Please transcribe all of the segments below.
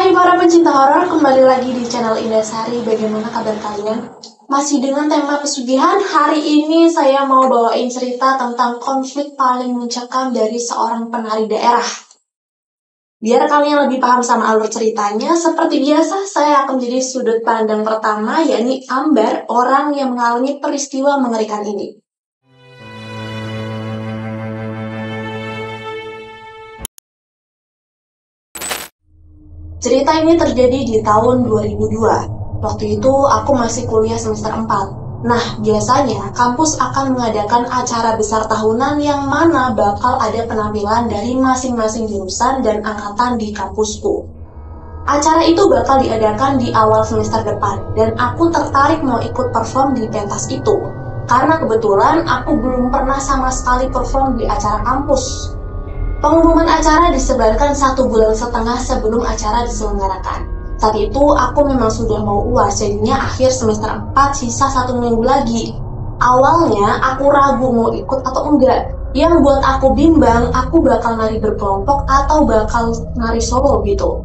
Hai para pencinta horor, kembali lagi di channel Indasari. Bagaimana kabar kalian? Masih dengan tema pesugihan, hari ini saya mau bawain cerita tentang konflik paling mencekam dari seorang penari daerah. Biar kalian lebih paham sama alur ceritanya, seperti biasa saya akan menjadi sudut pandang pertama, yakni Ambar, orang yang mengalami peristiwa mengerikan ini. Cerita ini terjadi di tahun 2002. Waktu itu aku masih kuliah semester 4. Nah, biasanya kampus akan mengadakan acara besar tahunan yang mana bakal ada penampilan dari masing-masing jurusan dan angkatan di kampusku. Acara itu bakal diadakan di awal semester depan, dan aku tertarik mau ikut perform di pentas itu. Karena kebetulan aku belum pernah sama sekali perform di acara kampus. Pengumuman acara disebarkan 1,5 bulan sebelum acara diselenggarakan. Saat itu aku memang sudah mau UAS, jadinya akhir semester 4 sisa 1 minggu lagi. Awalnya aku ragu mau ikut atau enggak. Yang buat aku bimbang, aku bakal nari berkelompok atau bakal nari solo gitu.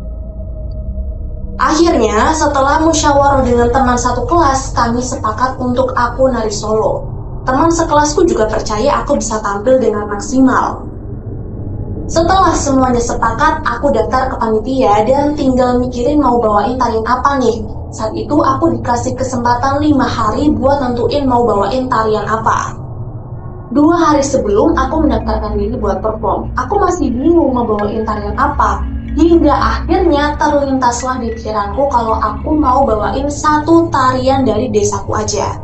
Akhirnya setelah musyawarah dengan teman satu kelas, kami sepakat untuk aku nari solo. Teman sekelasku juga percaya aku bisa tampil dengan maksimal. Setelah semuanya sepakat, aku daftar ke panitia dan tinggal mikirin mau bawain tarian apa nih. Saat itu aku dikasih kesempatan 5 hari buat nentuin mau bawain tarian apa. 2 hari sebelum aku mendaftarkan diri buat perform, aku masih bingung mau bawain tarian apa. Hingga akhirnya terlintaslah di pikiranku kalau aku mau bawain satu tarian dari desaku aja.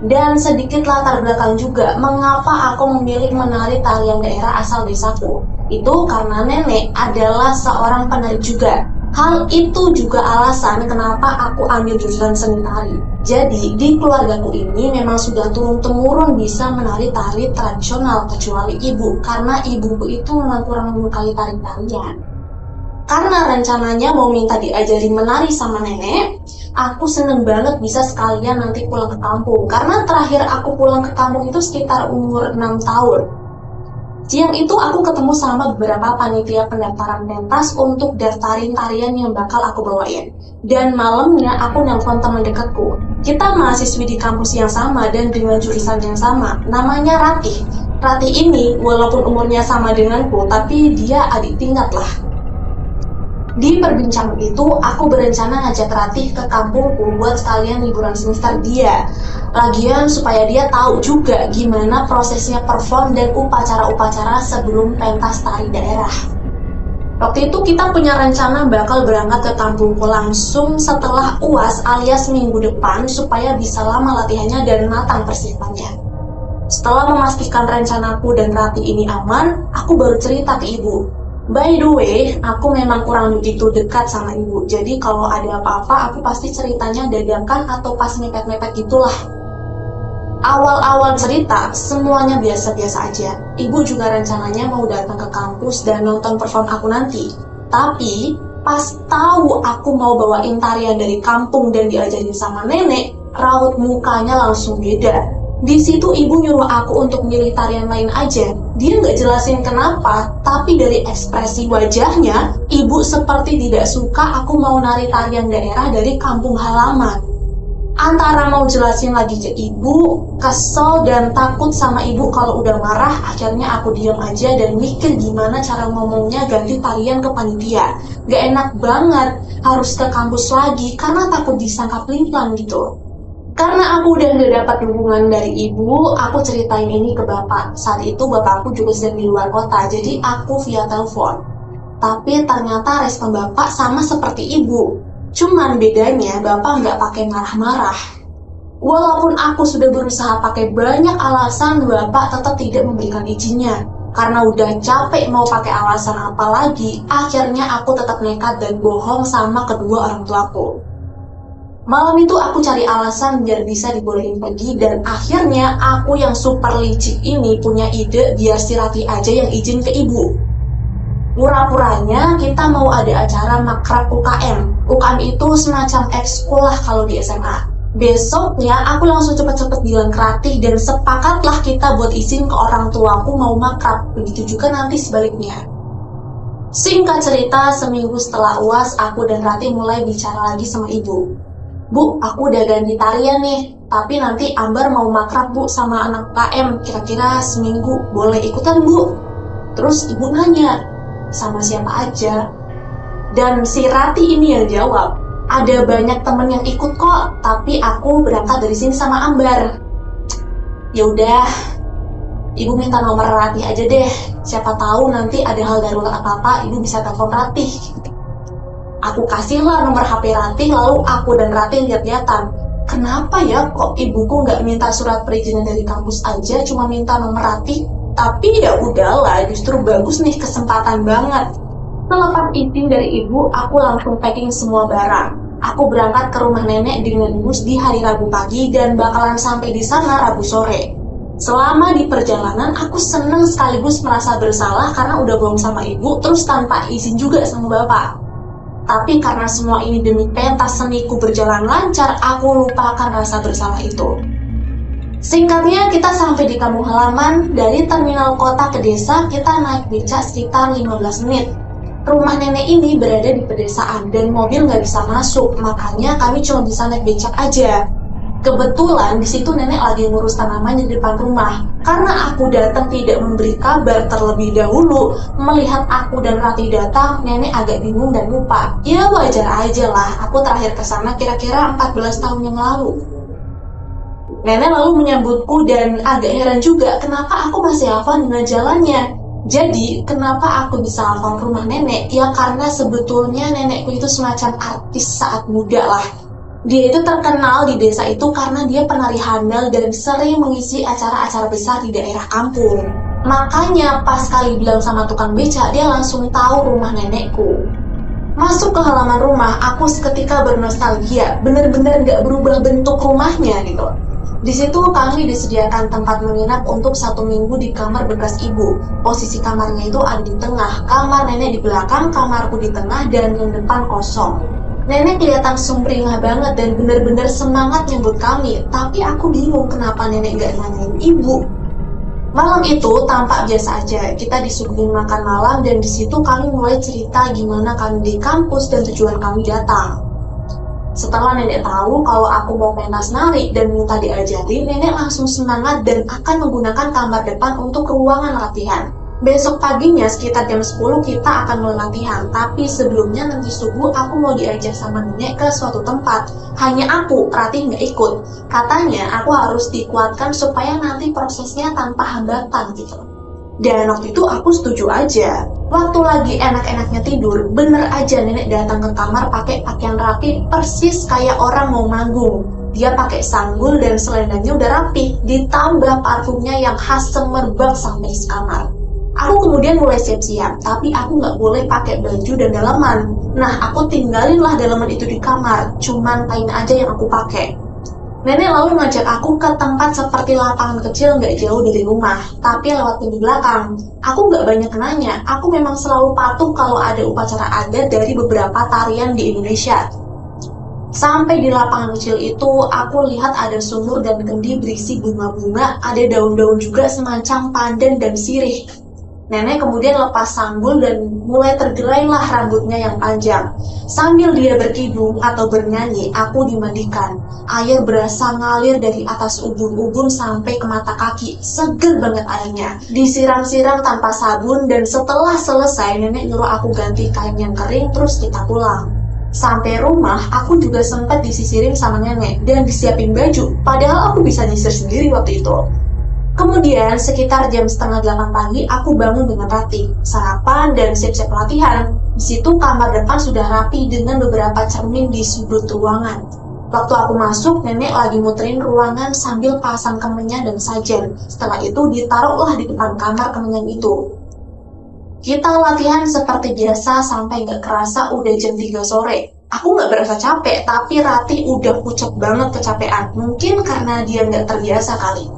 Dan sedikit latar belakang juga mengapa aku memilih menari tarian daerah asal desaku. Itu karena nenek adalah seorang penari juga. Hal itu juga alasan kenapa aku ambil jurusan seni tari. Jadi di keluargaku ini memang sudah turun-temurun bisa menari tari tradisional, kecuali ibu, karena ibuku itu memang kurang menyukai tari-tarian. Karena rencananya mau minta diajari menari sama nenek, aku seneng banget bisa sekalian nanti pulang ke kampung. Karena terakhir aku pulang ke kampung itu sekitar umur 6 tahun. Siang itu aku ketemu sama beberapa panitia pendaftaran pentas untuk daftarin tarian yang bakal aku bawain. Dan malamnya aku nelpon teman dekatku. Kita mahasiswi di kampus yang sama dan dengan jurusan yang sama. Namanya Ratih. Ratih ini walaupun umurnya sama denganku, tapi dia adik tingkat lah. Di perbincangan itu, aku berencana ngajak Ratih ke kampungku buat sekalian liburan semester dia. Lagian supaya dia tahu juga gimana prosesnya perform dan upacara-upacara sebelum pentas tari daerah. Waktu itu kita punya rencana bakal berangkat ke kampungku langsung setelah UAS alias minggu depan supaya bisa lama latihannya dan matang persiapannya. Setelah memastikan rencanaku dan Ratih ini aman, aku baru cerita ke ibu. By the way, aku memang kurang begitu dekat sama ibu. Jadi kalau ada apa-apa, aku pasti ceritanya dadakan atau pas mepet-mepet gitulah. Awal-awal cerita, semuanya biasa-biasa aja. Ibu juga rencananya mau datang ke kampus dan nonton perform aku nanti. Tapi, pas tahu aku mau bawain tarian dari kampung dan diajarin sama nenek, raut mukanya langsung beda. Di situ ibu nyuruh aku untuk milih tarian lain aja. Dia nggak jelasin kenapa, tapi dari ekspresi wajahnya, ibu seperti tidak suka aku mau nari tarian daerah dari kampung halaman. Antara mau jelasin lagi ke ibu, kesel dan takut sama ibu kalau udah marah, akhirnya aku diam aja dan mikir gimana cara ngomongnya ganti tarian ke panitia. Gak enak banget harus ke kampus lagi karena takut disangka pelin-pelan gitu. Karena aku udah gak dapat dukungan dari ibu, aku ceritain ini ke bapak. Saat itu bapakku juga sedang di luar kota, jadi aku via telepon. Tapi ternyata respon bapak sama seperti ibu. Cuman bedanya bapak nggak pakai marah-marah. Walaupun aku sudah berusaha pakai banyak alasan, bapak tetap tidak memberikan izinnya. Karena udah capek mau pakai alasan apa lagi, akhirnya aku tetap nekat dan bohong sama kedua orang tuaku. Malam itu aku cari alasan biar bisa dibolehin pergi dan akhirnya aku yang super licik ini punya ide biar si Ratih aja yang izin ke ibu. Pura-puranya kita mau ada acara makrab UKM. UKM itu semacam ekskul lah kalau di SMA. Besoknya aku langsung cepet-cepet bilang ke Ratih dan sepakatlah kita buat izin ke orang tuaku mau makrab. Begitu juga nanti sebaliknya. Singkat cerita, seminggu setelah UAS, aku dan Rati mulai bicara lagi sama ibu. Bu, aku udah ganti tarian nih, tapi nanti Ambar mau makrab bu sama anak KM, kira-kira seminggu, boleh ikutan bu? Terus ibu nanya, sama siapa aja? Dan si Rati ini yang jawab, ada banyak temen yang ikut kok, tapi aku berangkat dari sini sama Ambar. Ya udah, ibu minta nomor Rati aja deh, siapa tahu nanti ada hal darurat apa-apa, ibu bisa telepon Rati. Aku kasihlah nomor HP Rati, lalu aku dan Rati lihat-lihatan. Kenapa ya kok ibuku nggak minta surat perizinan dari kampus aja, cuma minta nomor Rati? Tapi ya udahlah, justru bagus nih, kesempatan banget. Selepas izin dari ibu, aku langsung packing semua barang. Aku berangkat ke rumah nenek dengan bus di hari Rabu pagi dan bakalan sampai di sana Rabu sore. Selama di perjalanan, aku seneng sekaligus merasa bersalah karena udah bohong sama ibu, terus tanpa izin juga sama bapak. Tapi karena semua ini demi pentas seniku berjalan lancar, aku lupakan rasa bersalah itu. Singkatnya, kita sampai di kampung halaman. Dari terminal kota ke desa, kita naik becak sekitar 15 menit. Rumah nenek ini berada di pedesaan dan mobil nggak bisa masuk, makanya kami cuma bisa naik becak aja. Kebetulan di situ nenek lagi ngurus tanaman di depan rumah. Karena aku datang tidak memberi kabar terlebih dahulu, melihat aku dan Rati datang, nenek agak bingung dan lupa. Ya wajar aja lah, aku terakhir kesana kira-kira 14 tahun yang lalu. Nenek lalu menyambutku dan agak heran juga kenapa aku masih hafal dengan jalannya. Jadi, kenapa aku bisa hafal rumah nenek? Ya karena sebetulnya nenekku itu semacam artis saat muda lah. Dia itu terkenal di desa itu karena dia penari handal dan sering mengisi acara-acara besar di daerah kampung. Makanya pas kali bilang sama tukang beca, dia langsung tahu rumah nenekku. Masuk ke halaman rumah, aku seketika bernostalgia, bener-bener gak berubah bentuk rumahnya gitu. Di situ kami disediakan tempat menginap untuk 1 minggu di kamar bekas ibu. Posisi kamarnya itu ada di tengah, kamar nenek di belakang, kamarku di tengah, dan yang depan kosong. Nenek kelihatan sumringah banget dan benar-benar semangat nyambut kami, tapi aku bingung kenapa nenek gak nanyain ibu. Malam itu tampak biasa aja, kita disuguhin makan malam dan di situ kami mulai cerita gimana kami di kampus dan tujuan kami datang. Setelah nenek tahu kalau aku mau pentas nari dan minta diajarin, nenek langsung semangat dan akan menggunakan kamar depan untuk ruangan latihan. Besok paginya sekitar jam 10 kita akan mulai latihan, tapi sebelumnya nanti subuh aku mau diajak sama nenek ke suatu tempat. Hanya aku, Rati nggak ikut. Katanya aku harus dikuatkan supaya nanti prosesnya tanpa hambatan gitu. Dan waktu itu aku setuju aja. Waktu lagi enak-enaknya tidur, bener aja nenek datang ke kamar pakai pakaian rapi persis kayak orang mau manggung. Dia pakai sanggul dan selendangnya udah rapi, ditambah parfumnya yang khas semerbak sampai sekamar. Aku kemudian mulai siap-siap, tapi aku nggak boleh pakai baju dan daleman. Nah, aku tinggalinlah daleman itu di kamar, cuman kain aja yang aku pakai. Nenek lalu ngajak aku ke tempat seperti lapangan kecil nggak jauh dari rumah, tapi lewat pintu belakang. Aku nggak banyak nanya, aku memang selalu patuh kalau ada upacara adat dari beberapa tarian di Indonesia. Sampai di lapangan kecil itu, aku lihat ada sumur dan kendi berisi bunga-bunga, ada daun-daun juga semacam pandan dan sirih. Nenek kemudian lepas sanggul dan mulai tergelailah rambutnya yang panjang. Sambil dia berkidung atau bernyanyi, aku dimandikan. Air berasa ngalir dari atas ubun-ubun sampai ke mata kaki. Seger banget airnya. Disiram-siram tanpa sabun dan setelah selesai nenek nyuruh aku ganti kain yang kering terus kita pulang. Sampai rumah, aku juga sempat disisirin sama nenek dan disiapin baju. Padahal aku bisa nyisir sendiri waktu itu. Kemudian sekitar jam 7:30 pagi aku bangun dengan Rati, sarapan dan siap-siap latihan. Di situ kamar depan sudah rapi dengan beberapa cermin di sudut ruangan. Waktu aku masuk, nenek lagi muterin ruangan sambil pasang kemenyan dan sajen. Setelah itu ditaruhlah di depan kamar kemenyan itu. Kita latihan seperti biasa sampai nggak kerasa udah jam 3 sore. Aku nggak berasa capek, tapi Rati udah pucet banget kecapean. Mungkin karena dia nggak terbiasa kali.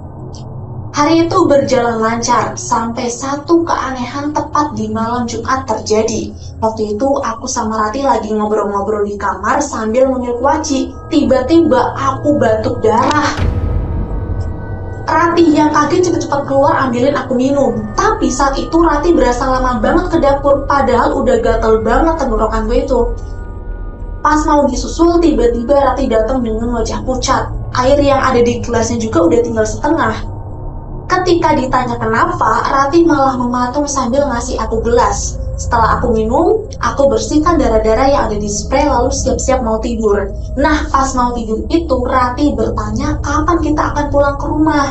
Hari itu berjalan lancar, sampai satu keanehan tepat di malam Jumat terjadi. Waktu itu aku sama Rati lagi ngobrol-ngobrol di kamar sambil mengiuk waci. Tiba-tiba aku batuk darah. Rati yang kaget cepet-cepet keluar ambilin aku minum. Tapi saat itu Rati berasa lama banget ke dapur, padahal udah gatel banget tenggorokan gue itu. Pas mau disusul, tiba-tiba Rati datang dengan wajah pucat. Air yang ada di gelasnya juga udah tinggal setengah. Ketika ditanya kenapa, Rati malah mematung sambil ngasih aku gelas. Setelah aku minum, aku bersihkan darah-darah yang ada di spray lalu siap-siap mau tidur. Nah, pas mau tidur itu, Rati bertanya kapan kita akan pulang ke rumah.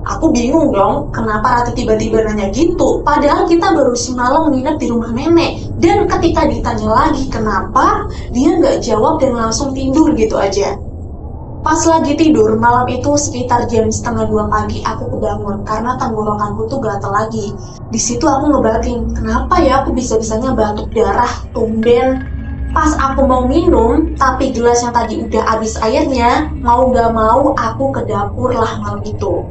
Aku bingung dong, kenapa Rati tiba-tiba nanya gitu, padahal kita baru semalam nginep di rumah nenek. Dan ketika ditanya lagi kenapa, dia nggak jawab dan langsung tidur gitu aja. Pas lagi tidur, malam itu sekitar jam 1:30 pagi aku kebangun karena tenggorokanku tuh gatel lagi. Di situ aku ngebatin, kenapa ya aku bisa-bisanya batuk darah, tumben. Pas aku mau minum, tapi gelas yang tadi udah habis airnya, mau gak mau aku ke dapur lah malam itu.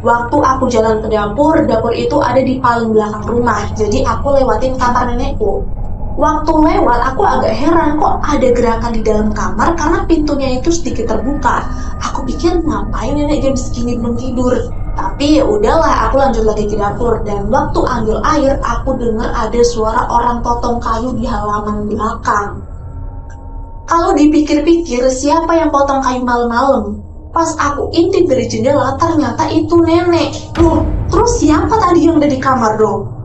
Waktu aku jalan ke dapur itu ada di paling belakang rumah, jadi aku lewatin kamar nenekku. Waktu lewat, aku agak heran kok ada gerakan di dalam kamar karena pintunya itu sedikit terbuka. Aku pikir ngapain nenek jam segini belum tidur. Tapi ya udahlah, aku lanjut lagi ke dapur dan waktu ambil air, aku dengar ada suara orang potong kayu di halaman belakang. Kalau dipikir-pikir, siapa yang potong kayu malam-malam? Pas aku intip dari jendela, ternyata itu nenek. Loh, terus siapa tadi yang ada di kamar dong?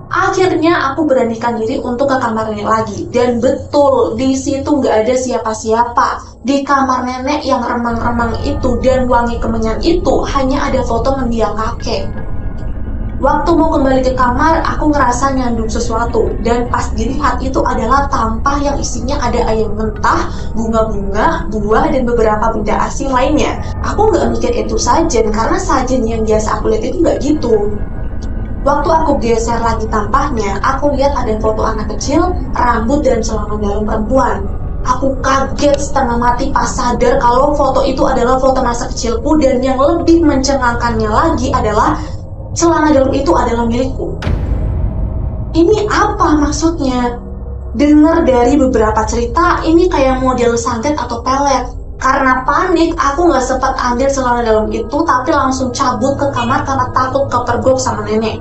Akhirnya aku beranikan diri untuk ke kamar nenek lagi. Dan betul, di situ nggak ada siapa-siapa. Di kamar nenek yang remang-remang itu dan wangi kemenyan itu hanya ada foto mendiang kakek. Waktu mau kembali ke kamar, aku ngerasa nyandung sesuatu. Dan pas dilihat itu adalah tampah yang isinya ada ayam mentah, bunga-bunga, buah, dan beberapa benda asing lainnya. Aku nggak mikir itu sajen, karena sajen yang biasa aku lihat itu nggak gitu. Waktu aku geser lagi tampahnya, aku lihat ada foto anak kecil, rambut, dan celana dalam perempuan. Aku kaget setengah mati pas sadar kalau foto itu adalah foto masa kecilku, dan yang lebih mencengangkannya lagi adalah celana dalam itu adalah milikku. Ini apa maksudnya? Dengar dari beberapa cerita, ini kayak model santet atau pelet. Karena panik, aku nggak sempat ambil celana dalam itu, tapi langsung cabut ke kamar karena takut kepergok sama nenek.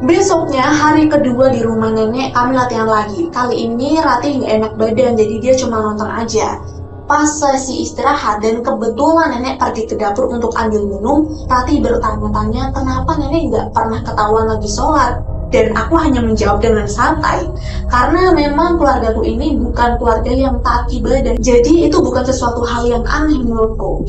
Besoknya, hari kedua di rumah nenek, kami latihan lagi. Kali ini Rati nggak enak badan, jadi dia cuma nonton aja. Pas sesi istirahat dan kebetulan nenek pergi ke dapur untuk ambil minum, Rati bertanya-tanya kenapa nenek nggak pernah ketahuan lagi sholat. Dan aku hanya menjawab dengan santai, karena memang keluargaku ini bukan keluarga yang taat ibadah, jadi itu bukan sesuatu hal yang aneh menurutku.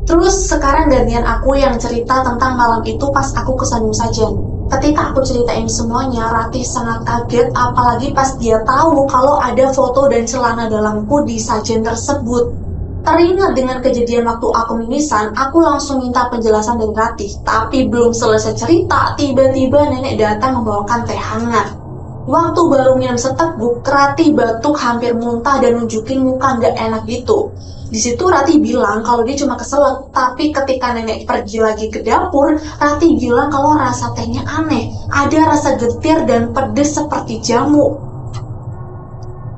Terus sekarang gantian aku yang cerita tentang malam itu pas aku kesandung sajen. Ketika aku ceritain semuanya, Rati sangat kaget, apalagi pas dia tahu kalau ada foto dan celana dalamku di sajen tersebut. Teringat dengan kejadian waktu aku mimisan, aku langsung minta penjelasan dari Rati. Tapi belum selesai cerita, tiba-tiba nenek datang membawakan teh hangat. Waktu baru minum seteguk, Rati batuk hampir muntah dan nunjukin muka nggak enak gitu. Di situ Rati bilang kalau dia cuma keselak, tapi ketika nenek pergi lagi ke dapur, Rati bilang kalau rasa tehnya aneh, ada rasa getir dan pedes seperti jamu.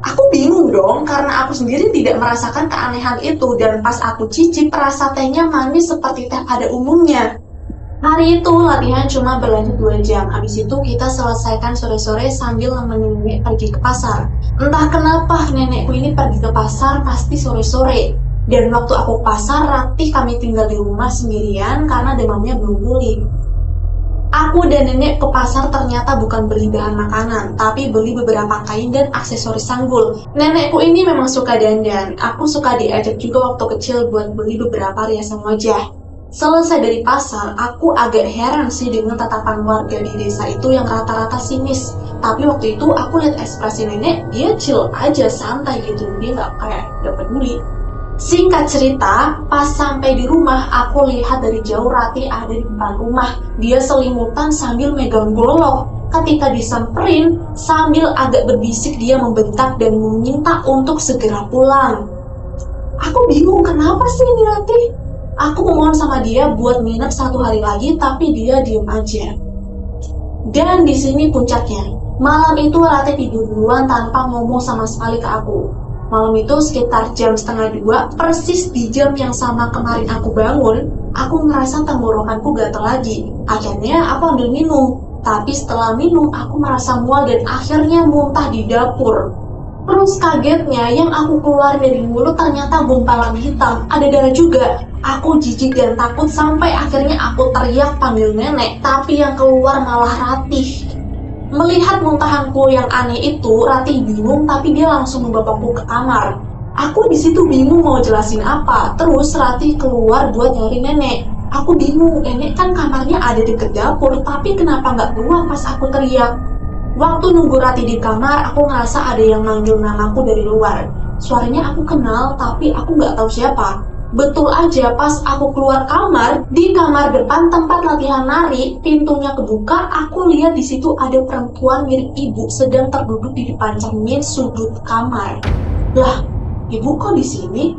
Aku bingung dong, karena aku sendiri tidak merasakan keanehan itu, dan pas aku cicip, rasa tehnya manis seperti teh pada umumnya. Hari itu latihan cuma berlanjut 2 jam, habis itu kita selesaikan sore-sore sambil nemenin nenek pergi ke pasar. Entah kenapa nenekku ini pergi ke pasar pasti sore-sore. Dan waktu aku ke pasar, Rati kami tinggal di rumah sendirian karena demamnya belum pulih. Aku dan nenek ke pasar ternyata bukan beli bahan makanan, tapi beli beberapa kain dan aksesoris sanggul. Nenekku ini memang suka dandan, aku suka diajak juga waktu kecil buat beli beberapa riasan wajah. Selesai dari pasar, aku agak heran sih dengan tatapan warga di desa itu yang rata-rata sinis. Tapi waktu itu aku lihat ekspresi nenek, dia chill aja, santai gitu, dia nggak kayak gak peduli. Singkat cerita, pas sampai di rumah, aku lihat dari jauh Rati ada di depan rumah. Dia selimutan sambil megang golok. Ketika disamperin, sambil agak berbisik dia membentak dan meminta untuk segera pulang. Aku bingung kenapa sih ini Rati? Aku memohon sama dia buat nginep 1 hari lagi, tapi dia diem aja. Dan di sini puncaknya, malam itu Rati tidur duluan tanpa ngomong sama sekali ke aku. Malam itu sekitar jam 1:30, persis di jam yang sama kemarin aku bangun, aku ngerasa tenggorokanku gatal lagi. Akhirnya aku ambil minum, tapi setelah minum aku merasa mual dan akhirnya muntah di dapur. Terus kagetnya yang aku keluar dari mulut ternyata gumpalan hitam, ada darah juga. Aku jijik dan takut sampai akhirnya aku teriak panggil nenek, tapi yang keluar malah Ratih. Melihat muntahanku yang aneh itu, Ratih bingung tapi dia langsung membawanya ke kamar. Aku di situ bingung mau jelasin apa. Terus Ratih keluar buat nyari nenek. Aku bingung, nenek kan kamarnya ada deket dapur, tapi kenapa nggak keluar pas aku teriak? Waktu nunggu Ratih di kamar, aku ngerasa ada yang manggil namaku dari luar. Suaranya aku kenal, tapi aku nggak tahu siapa. Betul aja pas aku keluar kamar, di kamar depan tempat latihan nari, pintunya kebuka, aku lihat di situ ada perempuan mirip ibu sedang terduduk di depan cermin sudut kamar. Lah, ibu kok di sini?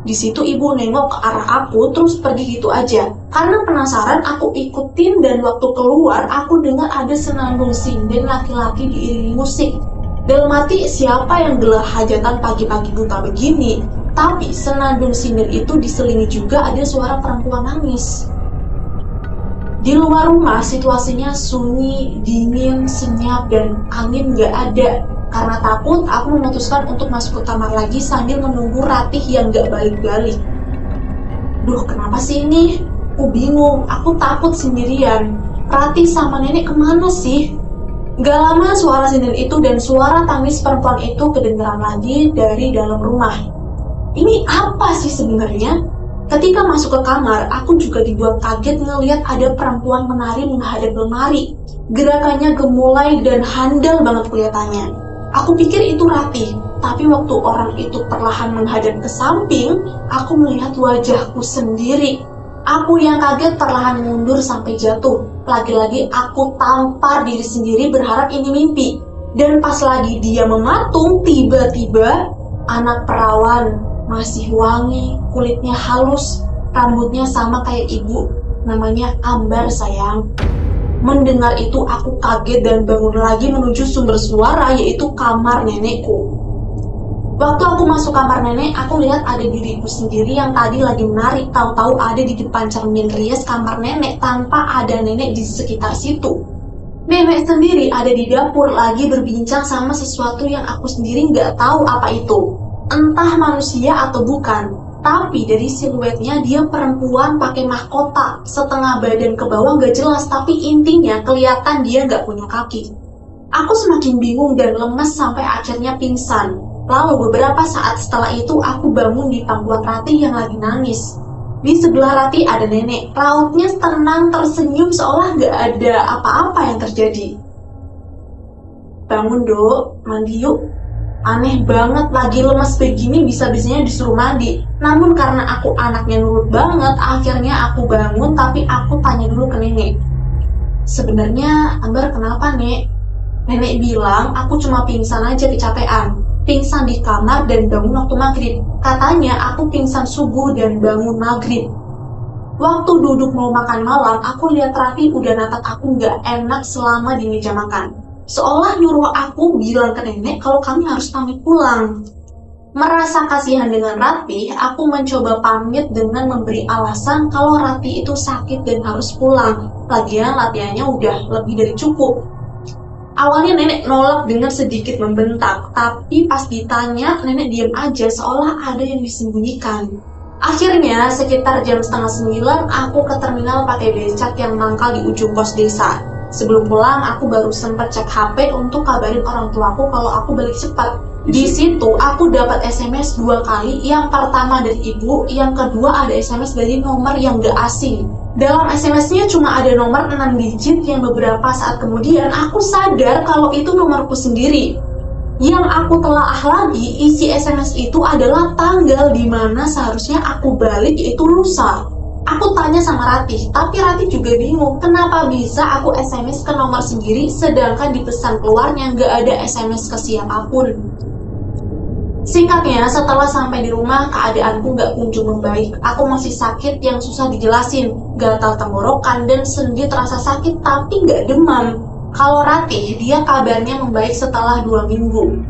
Di situ ibu nengok ke arah aku terus pergi gitu aja. Karena penasaran aku ikutin dan waktu keluar aku dengar ada senandung sinden laki-laki diiringi musik. Dalam hati siapa yang gelar hajatan pagi-pagi buta begini? Tapi senandung sinden itu diselingi juga ada suara perempuan nangis. Di luar rumah situasinya sunyi, dingin, senyap, dan angin gak ada. Karena takut, aku memutuskan untuk masuk ke kamar lagi sambil menunggu Ratih yang gak balik-balik. Duh, kenapa sih ini? Aku bingung, aku takut sendirian. Ratih sama nenek kemana sih? Gak lama suara sinden itu dan suara tangis perempuan itu kedengaran lagi dari dalam rumah. Ini apa sih sebenarnya? Ketika masuk ke kamar, aku juga dibuat kaget ngelihat ada perempuan menari menghadap lemari. Gerakannya gemulai dan handal banget kelihatannya. Aku pikir itu Ratih, tapi waktu orang itu perlahan menghadap ke samping, aku melihat wajahku sendiri. Aku yang kaget perlahan mundur sampai jatuh. Lagi-lagi aku tampar diri sendiri berharap ini mimpi. Dan pas lagi dia mematung, tiba-tiba anak perawan, masih wangi, kulitnya halus, rambutnya sama kayak ibu, namanya Ambar sayang. Mendengar itu aku kaget dan bangun lagi menuju sumber suara yaitu kamar nenekku. Waktu aku masuk kamar nenek, aku lihat ada diriku sendiri yang tadi lagi menari, tahu-tahu ada di depan cermin rias kamar nenek tanpa ada nenek di sekitar situ. Nenek sendiri ada di dapur lagi berbincang sama sesuatu yang aku sendiri nggak tahu apa itu. Entah manusia atau bukan, tapi dari siluetnya dia perempuan pakai mahkota, setengah badan ke bawah gak jelas, tapi intinya kelihatan dia gak punya kaki. Aku semakin bingung dan lemes sampai akhirnya pingsan. Lalu beberapa saat setelah itu aku bangun di pangkuan Ratih yang lagi nangis. Di sebelah Ratih ada nenek, rautnya tenang tersenyum seolah gak ada apa-apa yang terjadi. Bangun dok, mandi yuk. Aneh banget, lagi lemes begini bisa-bisanya disuruh mandi. Namun karena aku anaknya nurut banget, akhirnya aku bangun tapi aku tanya dulu ke nenek. Sebenarnya Ambar kenapa nek? Nenek bilang aku cuma pingsan aja kecapean. Pingsan di kamar dan bangun waktu maghrib. Katanya aku pingsan subuh dan bangun maghrib. Waktu duduk mau makan malam, aku lihat Ratih udah natap aku gak enak selama di meja makan. Seolah nyuruh aku bilang ke nenek kalau kami harus pamit pulang. Merasa kasihan dengan Ratih, aku mencoba pamit dengan memberi alasan kalau Ratih itu sakit dan harus pulang. Lagian latihannya udah lebih dari cukup. Awalnya nenek nolak dengan sedikit membentak, tapi pas ditanya nenek diam aja seolah ada yang disembunyikan. Akhirnya sekitar jam 8:30 aku ke terminal pakai becak yang mangkal di ujung pos desa. Sebelum pulang, aku baru sempat cek HP untuk kabarin orang tuaku kalau aku balik cepat. Di situ, aku dapat SMS 2 kali. Yang pertama dari ibu, yang kedua ada SMS dari nomor yang gak asing. Dalam SMS-nya cuma ada nomor 6 digit yang beberapa saat kemudian aku sadar kalau itu nomorku sendiri. Yang aku telaah lagi, isi SMS itu adalah tanggal dimana seharusnya aku balik yaitu lusa. Aku tanya sama Ratih, tapi Ratih juga bingung kenapa bisa aku SMS ke nomor sendiri sedangkan di pesan keluarnya nggak ada SMS ke siapapun. Singkatnya, setelah sampai di rumah keadaanku nggak kunjung membaik. Aku masih sakit yang susah dijelasin, gatal tenggorokan dan sendi terasa sakit tapi nggak demam. Kalau Ratih, dia kabarnya membaik setelah 2 minggu.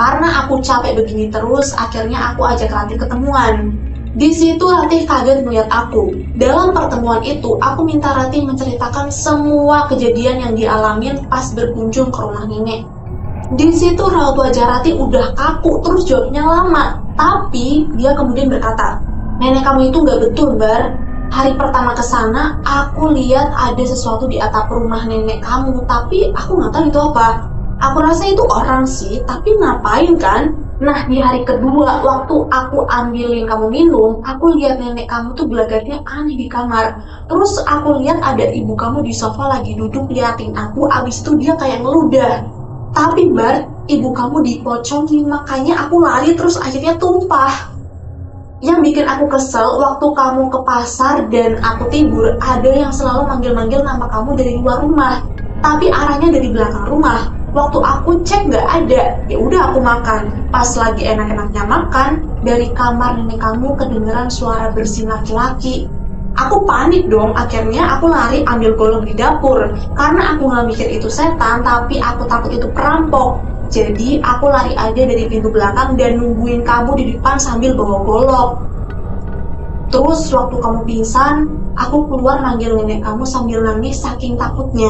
Karena aku capek begini terus, akhirnya aku ajak Ratih ketemuan. Di situ Ratih kaget melihat aku. Dalam pertemuan itu, aku minta Ratih menceritakan semua kejadian yang dialamin pas berkunjung ke rumah nenek. Di situ raut wajah Ratih udah kaku, terus jawabnya lama. Tapi dia kemudian berkata, "Nenek kamu itu nggak betul, Bar. Hari pertama ke sana, aku lihat ada sesuatu di atap rumah nenek kamu, tapi aku nggak tahu itu apa. Aku rasa itu orang sih, tapi ngapain kan? Nah, di hari kedua, waktu aku ambilin kamu minum, aku lihat nenek kamu tuh gelagatnya aneh di kamar. Terus aku lihat ada ibu kamu di sofa lagi duduk liatin aku, abis itu dia kayak ngeludah. Tapi Bar, ibu kamu dipocongin, makanya aku lari terus akhirnya tumpah. Yang bikin aku kesel, waktu kamu ke pasar dan aku tidur, ada yang selalu manggil-manggil nama kamu dari luar rumah, tapi arahnya dari belakang rumah. Waktu aku cek nggak ada, ya udah aku makan. Pas lagi enak-enaknya makan, dari kamar nenek kamu kedengeran suara bersin laki-laki. Aku panik dong, akhirnya aku lari ambil golok di dapur. Karena aku nggak mikir itu setan, tapi aku takut itu perampok. Jadi aku lari aja dari pintu belakang dan nungguin kamu di depan sambil bawa golok. Terus waktu kamu pingsan, aku keluar manggil nenek kamu sambil nangis saking takutnya.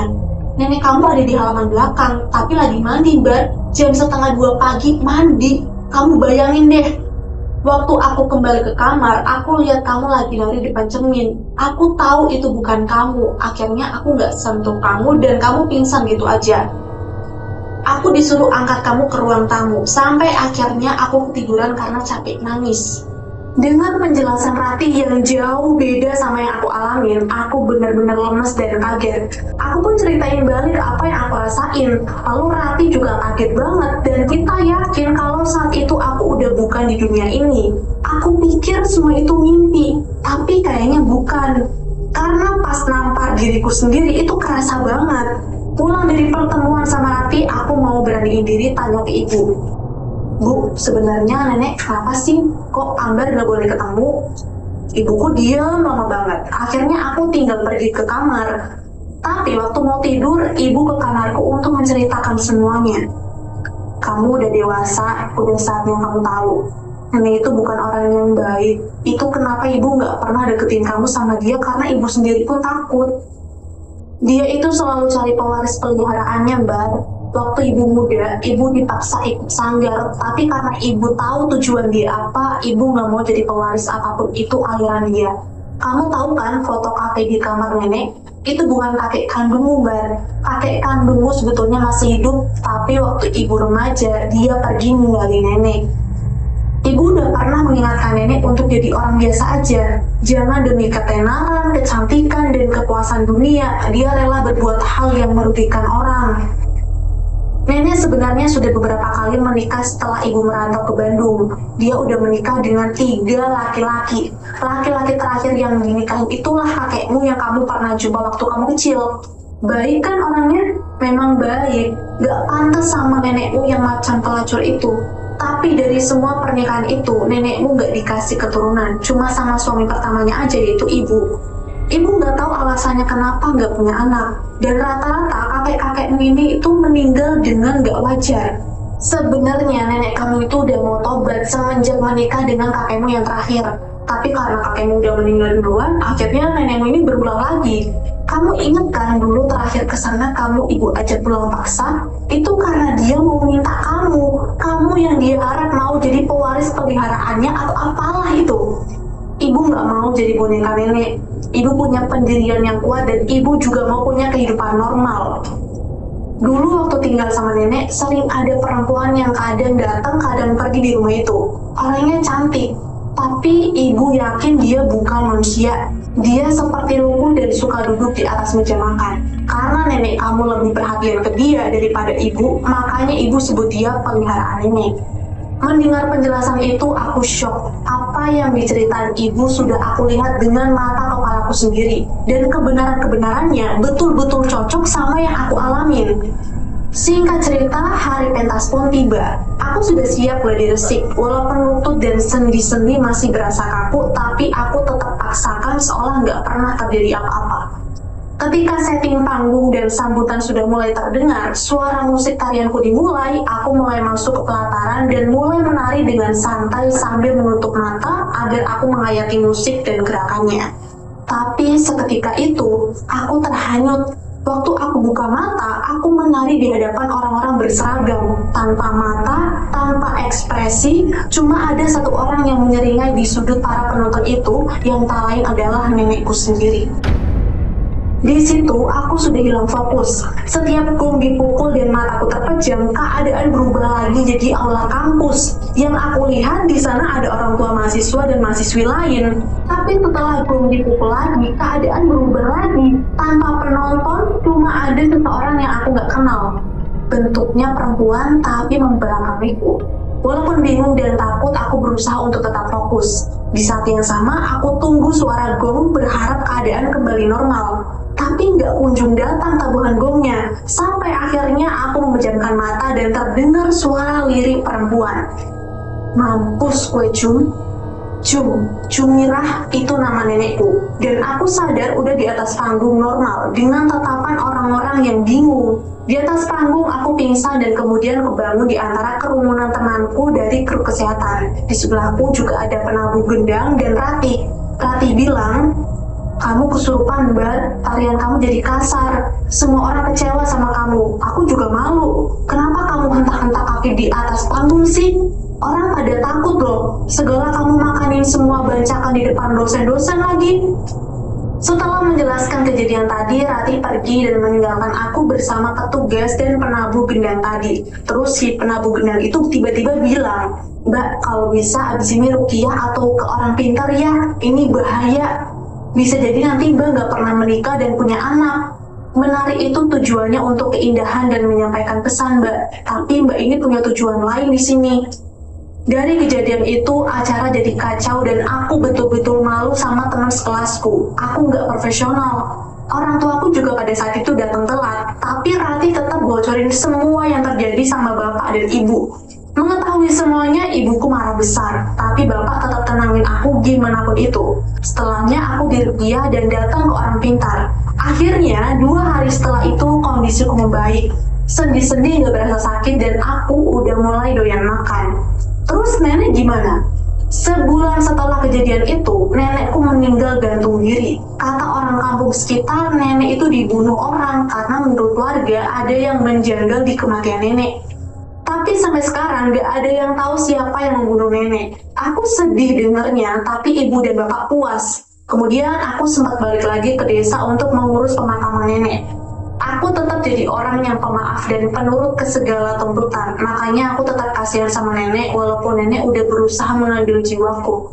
Nenek kamu ada di halaman belakang, tapi lagi mandi, Bar. Jam 1:30 pagi mandi. Kamu bayangin deh. Waktu aku kembali ke kamar, aku lihat kamu lagi lari depan cermin. Aku tahu itu bukan kamu. Akhirnya aku nggak sentuh kamu dan kamu pingsan gitu aja. Aku disuruh angkat kamu ke ruang tamu, sampai akhirnya aku ketiduran karena capek nangis. Dengan penjelasan Ratih yang jauh beda sama yang aku alamin, aku benar-benar lemes dan kaget. Aku pun ceritain balik apa yang aku rasain, lalu Ratih juga kaget banget dan kita yakin kalau saat itu aku udah bukan di dunia ini. Aku pikir semua itu mimpi, tapi kayaknya bukan. Karena pas nampar diriku sendiri itu kerasa banget. Pulang dari pertemuan sama Ratih, aku mau beraniin diri tanya ke ibu. "Bu, sebenarnya nenek kenapa sih? Kok Ambar nggak boleh ketemu?" Ibuku diam lama banget. Akhirnya aku tinggal pergi ke kamar. Tapi waktu mau tidur, ibu ke kamarku untuk menceritakan semuanya. "Kamu udah dewasa, udah saatnya kamu tahu. Nenek itu bukan orang yang baik. Itu kenapa ibu nggak pernah deketin kamu sama dia karena ibu sendiri pun takut. Dia itu selalu cari pewaris peliharaannya, Mbak. Waktu ibu muda, ibu dipaksa ikut sanggar, tapi karena ibu tahu tujuan dia apa, ibu nggak mau jadi pewaris apapun itu aliran dia. Kamu tahu kan foto kakek di kamar nenek? Itu bukan kakek kandungmu, Mbak. Kakek kandungmu sebetulnya masih hidup, tapi waktu ibu remaja, dia pergi ninggalin nenek. Ibu udah pernah mengingatkan nenek untuk jadi orang biasa aja. Jangan demi ketenaran, kecantikan, dan kepuasan dunia, dia rela berbuat hal yang merugikan orang. Nenek sebenarnya sudah beberapa kali menikah setelah ibu merantau ke Bandung. Dia udah menikah dengan 3 laki-laki. Laki-laki terakhir yang dinikahin itulah kakekmu yang kamu pernah jumpa waktu kamu kecil. Baik kan orangnya? Memang baik. Gak pantas sama nenekmu yang macam pelacur itu. Tapi dari semua pernikahan itu, nenekmu gak dikasih keturunan, cuma sama suami pertamanya aja, yaitu ibu. Ibu gak tahu alasannya kenapa gak punya anak. Dan rata-rata kakek-kakekmu ini itu meninggal dengan gak wajar. Sebenarnya nenek kamu itu udah mau tobat semenjak menikah dengan kakekmu yang terakhir. Tapi karena kakekmu udah meninggal duluan, akhirnya nenekmu ini berulang lagi. Kamu inget kan dulu terakhir kesana kamu ibu ajak pulang paksa? Itu karena dia mau minta kamu yang dia harap mau jadi pewaris peliharaannya atau apalah itu. Ibu gak mau jadi boneka nenek. Ibu punya pendirian yang kuat dan ibu juga mau punya kehidupan normal. Dulu waktu tinggal sama nenek, sering ada perempuan yang kadang datang, kadang pergi di rumah itu. Orangnya cantik, tapi ibu yakin dia bukan manusia. Dia seperti lumpuh dan suka duduk di atas meja makan. Karena nenek kamu lebih perhatian ke dia daripada ibu, makanya ibu sebut dia peliharaan nenek. Mendengar penjelasan itu, aku shock. Apa yang diceritain ibu sudah aku lihat dengan mata kepalaku sendiri. Dan kebenaran-kebenarannya betul-betul cocok sama yang aku alamin. Singkat cerita, hari pentas pun tiba. Aku sudah siap gladi resik, walaupun lutut dan sendi-sendi masih berasa kaku, tapi aku tetap paksakan seolah nggak pernah terjadi apa-apa. Ketika setting panggung dan sambutan sudah mulai terdengar, suara musik tarianku dimulai, aku mulai masuk ke pelataran dan mulai menari dengan santai sambil menutup mata agar aku menghayati musik dan gerakannya. Tapi seketika itu, aku terhanyut. Waktu aku buka mata, aku menari di hadapan orang-orang berseragam, tanpa mata, tanpa ekspresi, cuma ada satu orang yang menyeringai di sudut para penonton itu, yang tak lain adalah nenekku sendiri. Di situ aku sudah hilang fokus. Setiap gong dipukul dan mataku terpejam, keadaan berubah lagi jadi aula kampus. Yang aku lihat di sana ada orang tua mahasiswa dan mahasiswi lain. Tapi setelah gong dipukul lagi, keadaan berubah lagi. Tanpa penonton, cuma ada seseorang yang aku nggak kenal. Bentuknya perempuan tapi membelakangiku. Walaupun bingung dan takut, aku berusaha untuk tetap fokus. Di saat yang sama, aku tunggu suara gong berharap keadaan kembali normal. Tapi nggak kunjung datang tabuhan gongnya. Sampai akhirnya aku memejamkan mata dan terdengar suara lirik perempuan. Mampus kue Cum. Cumirah itu nama nenekku. Dan aku sadar udah di atas panggung normal dengan tatapan orang-orang yang bingung. Di atas panggung aku pingsan dan kemudian kebangun di antara kerumunan temanku dari kru kesehatan. Di sebelahku juga ada penabuh gendang dan Ratih. Ratih bilang, "Kamu kesurupan, Mbak. Tarian kamu jadi kasar. Semua orang kecewa sama kamu. Aku juga malu. Kenapa kamu hentak-hentak kaki di atas panggung sih? Orang pada takut loh. Segala kamu makanin semua bancakan di depan dosen-dosen lagi." Setelah menjelaskan kejadian tadi, Ratih pergi dan meninggalkan aku bersama petugas dan penabuh gendang tadi. Terus si penabuh gendang itu tiba-tiba bilang, "Mbak, kalau bisa abis ini ruqyah atau ke orang pintar ya. Ini bahaya. Bisa jadi nanti Mbak nggak pernah menikah dan punya anak." Menari itu tujuannya untuk keindahan dan menyampaikan pesan, Mbak. Tapi Mbak ini punya tujuan lain di sini. Dari kejadian itu, acara jadi kacau dan aku betul-betul malu sama teman sekelasku. Aku nggak profesional. Orang tuaku juga pada saat itu datang telat, tapi Ratih tetap bocorin semua yang terjadi sama bapak dan ibu. Mengetahui semuanya, ibuku marah besar, tapi bapak tetap tenangin aku gimana pun itu. Setelahnya aku diruqyah dan datang ke orang pintar. Akhirnya, 2 hari setelah itu kondisiku membaik. Sendi-sendi nggak berasa sakit dan aku udah mulai doyan makan. Terus nenek gimana? Sebulan setelah kejadian itu, nenekku meninggal gantung diri. Kata orang kampung sekitar, nenek itu dibunuh orang karena menurut warga ada yang menjanggal di kematian nenek. Tapi sampai sekarang gak ada yang tahu siapa yang membunuh nenek. Aku sedih dengernya, tapi ibu dan bapak puas. Kemudian aku sempat balik lagi ke desa untuk mengurus pemakaman nenek. Aku tetap jadi orang yang pemaaf dan penurut ke segala tuntutan. Makanya aku tetap kasihan sama nenek walaupun nenek udah berusaha mengambil jiwaku.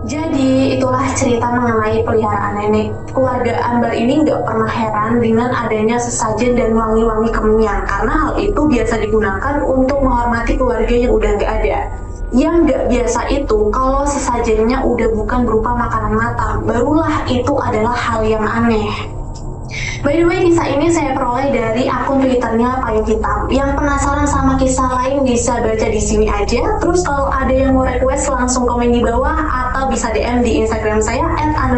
Jadi itulah cerita mengenai peliharaan nenek. Keluarga Ambar ini nggak pernah heran dengan adanya sesajen dan wangi-wangi kemenyan, karena hal itu biasa digunakan untuk menghormati keluarga yang udah nggak ada. Yang nggak biasa itu kalau sesajennya udah bukan berupa makanan matang, barulah itu adalah hal yang aneh. By the way, kisah ini saya peroleh dari akun Twitternya Payung Hitam. Yang penasaran sama kisah lain bisa baca di sini aja. Terus kalau ada yang mau request langsung komen di bawah atau bisa DM di Instagram saya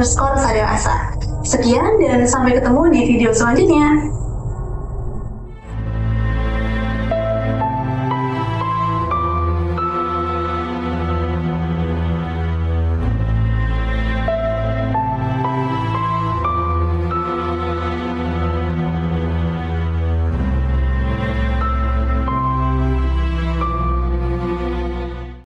@_sadewasa. Sekian dan sampai ketemu di video selanjutnya.